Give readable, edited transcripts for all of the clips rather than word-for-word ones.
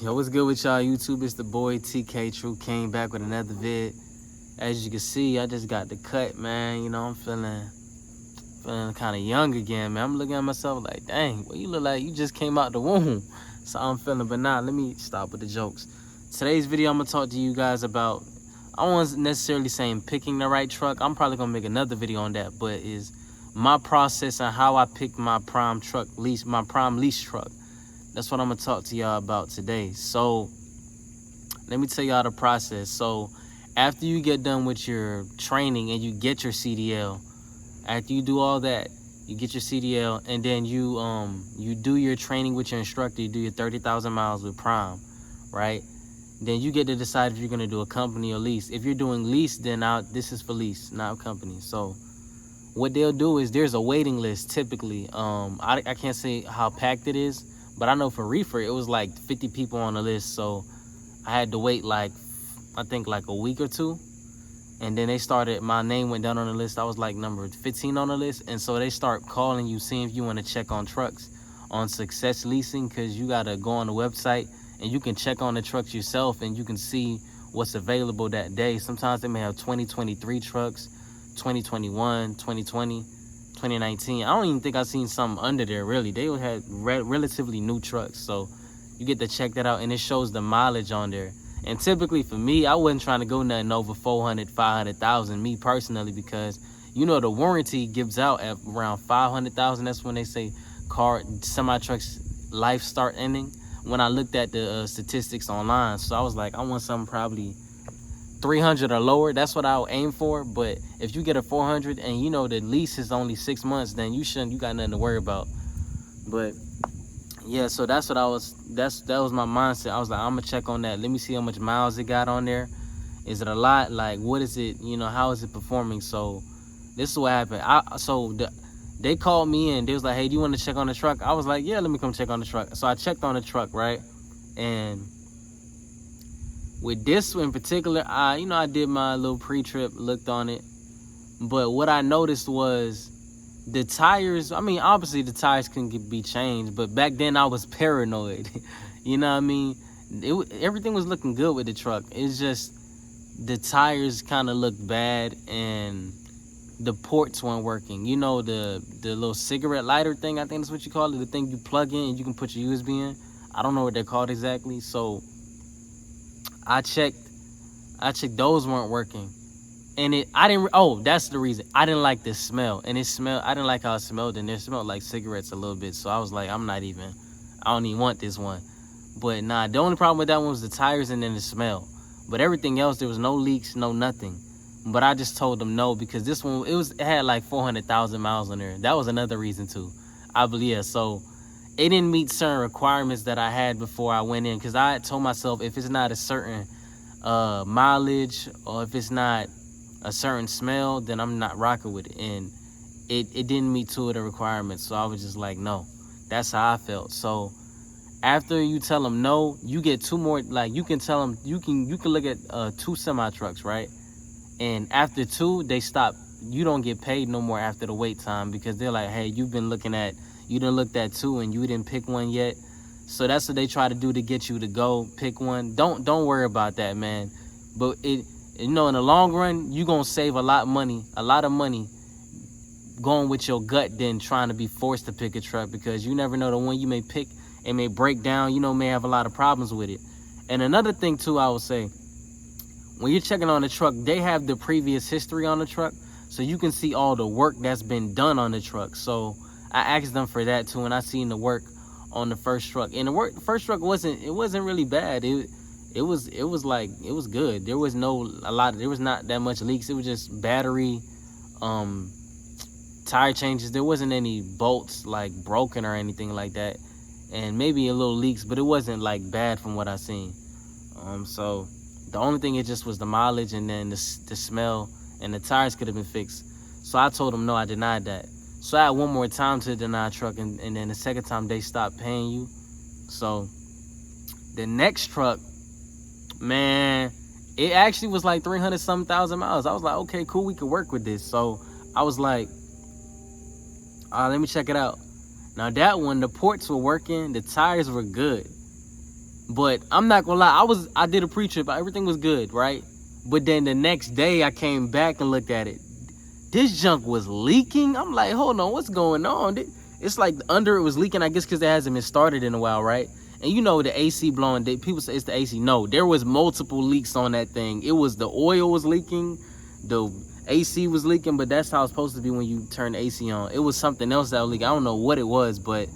Yo, what's good with y'all YouTube? It's the boy TK True, came back with another vid. As you can see, I just got the cut, man. You know, I'm feeling kind of young again, man. I'm looking at myself like, dang, well, you look like you just came out the womb. So I'm feeling, but nah, let me stop with the jokes. Today's video, I'm gonna talk to you guys about, I wasn't necessarily saying picking the right truck. I'm probably gonna make another video on that, but is my process and how I picked my prime lease truck. That's what I'm gonna talk to y'all about today. So let me tell y'all the process. So after you get done with your training and you get your CDL, after you do all that, you get your CDL, and then you do your training with your instructor. You do your 30,000 miles with Prime, right? Then you get to decide if you're gonna do a company or lease. If you're doing lease, then this is for lease, not a company. So what they'll do is there's a waiting list typically. I can't say how packed it is, but I know for reefer, it was like 50 people on the list. So I had to wait I think like a week or two. And then my name went down on the list. I was like number 15 on the list. And so they start calling you, seeing if you want to check on trucks on Success Leasing, because you got to go on the website and you can check on the trucks yourself and you can see what's available that day. Sometimes they may have 2023 trucks, 2021, 2020. 2019. I don't even think I've seen something under there, really. They had relatively new trucks, so you get to check that out, and it shows the mileage on there. And typically for me, I wasn't trying to go nothing over 400, 500,000, me personally, because you know the warranty gives out at around 500,000. That's when they say semi-trucks life start ending. When I looked at the statistics online, so I was like, I want something probably 300 or lower. That's what I'll aim for. But if you get a 400 and you know the lease is only 6 months, then you got nothing to worry about. But yeah, so that's what that was my mindset. I was like, I'm gonna check on that. Let me see how much miles it got on there. Is it a lot? Like, what is it? You know, how is it performing? So this is what happened. They called me and they was like, hey, do you want to check on the truck? I was like, yeah, let me come check on the truck. So I checked on the truck, right? And with this in particular, I did my little pre-trip, looked on it. But what I noticed was the tires, obviously the tires can be changed, but back then I was paranoid. You know what I mean? Everything was looking good with the truck. It's just the tires kind of looked bad and the ports weren't working. You know, the little cigarette lighter thing, I think that's what you call it, the thing you plug in and you can put your USB in. I don't know what they're called exactly. So I checked those weren't working. And that's the reason. I didn't like the smell. And I didn't like how it smelled, and it smelled like cigarettes a little bit. So I was like, I don't even want this one. But nah, the only problem with that one was the tires and then the smell. But everything else, there was no leaks, no nothing. But I just told them no, because this one, it had like 400,000 miles on there. That was another reason too, I believe. Yeah, so it didn't meet certain requirements that I had before I went in, because I told myself if it's not a certain mileage or if it's not a certain smell, then I'm not rocking with it. And it didn't meet two of the requirements, so I was just like, no. That's how I felt. So after you tell them no, you get two more. Like, you can tell them, you can look at 2 semi trucks, right? And after 2, they stop. You don't get paid no more after the wait time, because they're like, hey, you done looked at 2 and you didn't pick one yet. So that's what they try to do to get you to go pick one. Don't worry about that, man. But in the long run, you're gonna save a lot of money going with your gut than trying to be forced to pick a truck, because you never know, the one you may pick, it may break down, may have a lot of problems with it. And another thing too, I would say, when you're checking on the truck, they have the previous history on the truck, so you can see all the work that's been done on the truck. So I asked them for that too, and I seen the work on the first truck. And the first truck wasn't really bad. It was good. There was not that much leaks. It was just battery, tire changes. There wasn't any bolts like broken or anything like that, and maybe a little leaks, but it wasn't like bad from what I seen. So the only thing, it just was the mileage, and then the smell, and the tires could have been fixed. So I told them no, I denied that. So I had one more time to deny truck, and then the second time they stopped paying you. So the next truck, man, it actually was like 300-something thousand miles. I was like, okay, cool, we could work with this. So I was like, let me check it out. Now that one, the ports were working, the tires were good. But I'm not gonna lie, I did a pre-trip, everything was good, right? But then the next day I came back and looked at it. This junk was leaking. I'm like, hold on, what's going on? It's like under it was leaking, I guess because it hasn't been started in a while, right? And you know the AC blowing, people say it's the AC. No, there was multiple leaks on that thing. It was the oil was leaking, the AC was leaking, but that's how it's supposed to be when you turn the AC on. It was something else that was leaking. I don't know what it was, but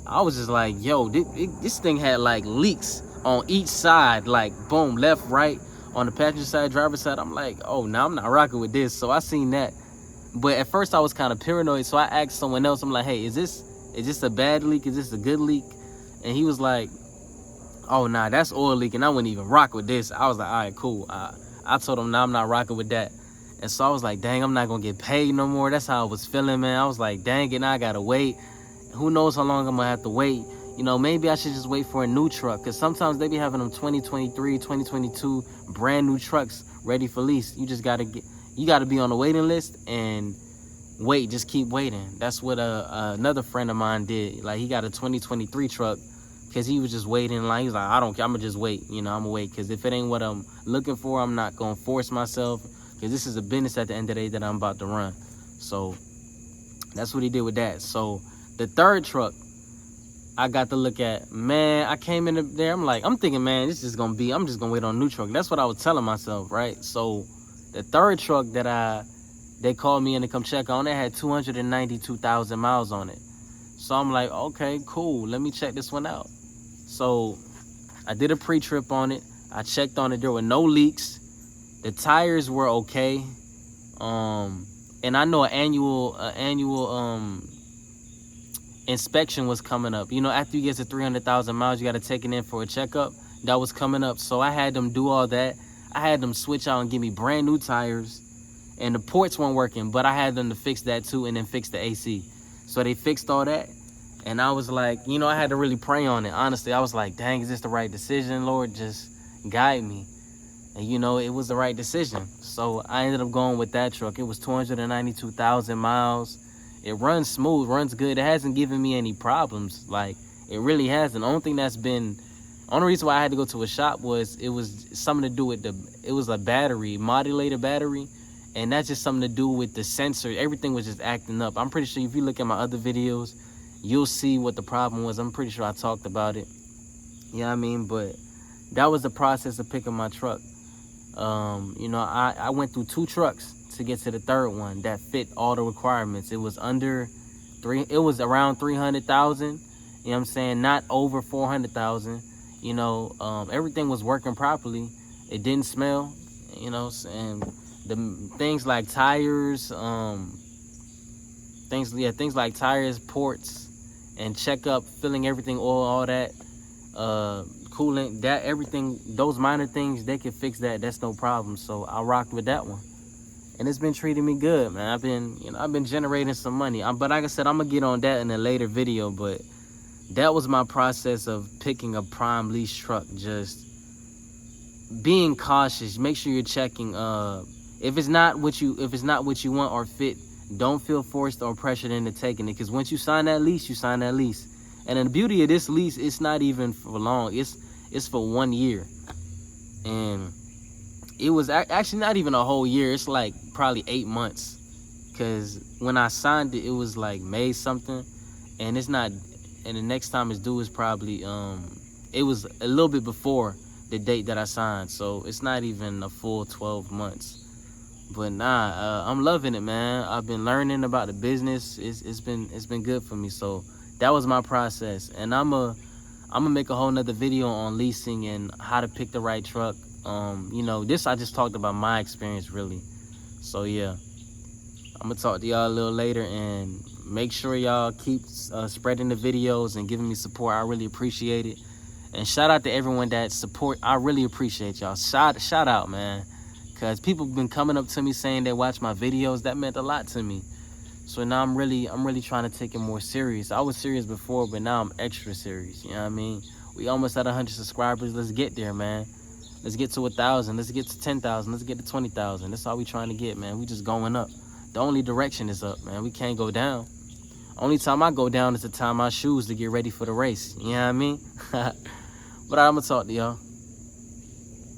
I was just like, yo, this thing had like leaks on each side, like boom, left, right, on the passenger side, driver's side. I'm like, oh, now I'm not rocking with this. So I seen that. But at first I was kind of paranoid. So I asked someone else, I'm like, hey, is this a bad leak? Is this a good leak? And he was like, oh, nah, that's oil leaking. I wouldn't even rock with this. I was like, all right, cool. I told him, nah, I'm not rocking with that. And so I was like, dang, I'm not going to get paid no more. That's how I was feeling, man. I was like, dang it, now I got to wait. Who knows how long I'm going to have to wait. You know, maybe I should just wait for a new truck. Because sometimes they be having them 2023, 2022 brand new trucks ready for lease. You just got to be on the waiting list and wait. Just keep waiting. That's what another friend of mine did. Like, he got a 2023 truck because he was just waiting. Like, he was like, I don't care. I'm going to just wait. You know, I'm going to wait. Because if it ain't what I'm looking for, I'm not going to force myself. Because this is a business at the end of the day that I'm about to run. So that's what he did with that. So the third truck I got to look at, man, I came in there, I'm thinking, man, this is going to be, I'm just going to wait on a new truck. That's what I was telling myself, right? So the third truck that they called me in to come check on, it had 292,000 miles on it. So I'm like, okay, cool. Let me check this one out. So I did a pre-trip on it. I checked on it. There were no leaks. The tires were okay. And I know an annual inspection was coming up. You know, after you get to 300,000 miles, you got to take it in for a checkup. That was coming up. So I had them do all that. I had them switch out and give me brand new tires. And the ports weren't working, but I had them to fix that too and then fix the AC. So they fixed all that. And I was like, you know, I had to really pray on it. Honestly, I was like, dang, is this the right decision? Lord, just guide me. And, you know, it was the right decision. So I ended up going with that truck. It was 292,000 miles. It runs smooth, runs good. It hasn't given me any problems. Like, it really hasn't. The only reason why I had to go to a shop was it was something to do with it was a battery, modulator battery. And that's just something to do with the sensor. Everything was just acting up. I'm pretty sure if you look at my other videos, you'll see what the problem was. I'm pretty sure I talked about it. You know what I mean? But that was the process of picking my truck. You know, I went through 2 trucks to get to the third one that fit all the requirements. It was around 300,000. You know what I'm saying? Not over 400,000. You know, everything was working properly. It didn't smell, you know, and the things like tires, things like tires, ports, and checkup, filling everything, oil, all that, coolant, that everything, those minor things, they can fix that. That's no problem. So I rocked with that one, and it's been treating me good, man. I've been generating some money. But like I said, I'm gonna get on that in a later video. But that was my process of picking a prime lease truck. Just being cautious. Make sure you're checking. If it's not what you want or fit, don't feel forced or pressured into taking it. Because once you sign that lease, you sign that lease. And then the beauty of this lease, it's not even for long. It's for 1 year. And it was actually not even a whole year. It's like probably 8 months. Because when I signed it, it was like May something. And it's not, and the next time it's due is probably, it was a little bit before the date that I signed. So it's not even a full 12 months. But nah, I'm loving it, man. I've been learning about the business. It's been good for me. So that was my process, and I'm gonna make a whole nother video on leasing and how to pick the right truck. You know, this I just talked about my experience really. So yeah, I'm gonna talk to y'all a little later, and make sure y'all keep spreading the videos and giving me support. I really appreciate it. And shout out to everyone that support. I really appreciate y'all. Shout out, man. Because people have been coming up to me saying they watch my videos. That meant a lot to me. So now I'm really trying to take it more serious. I was serious before, but now I'm extra serious. You know what I mean? We almost at 100 subscribers. Let's get there, man. Let's get to 1,000. Let's get to 10,000. Let's get to 20,000. That's all we trying to get, man. We just going up. The only direction is up, man. We can't go down. Only time I go down is the time I choose to get ready for the race. You know what I mean? But I'm gonna talk to y'all.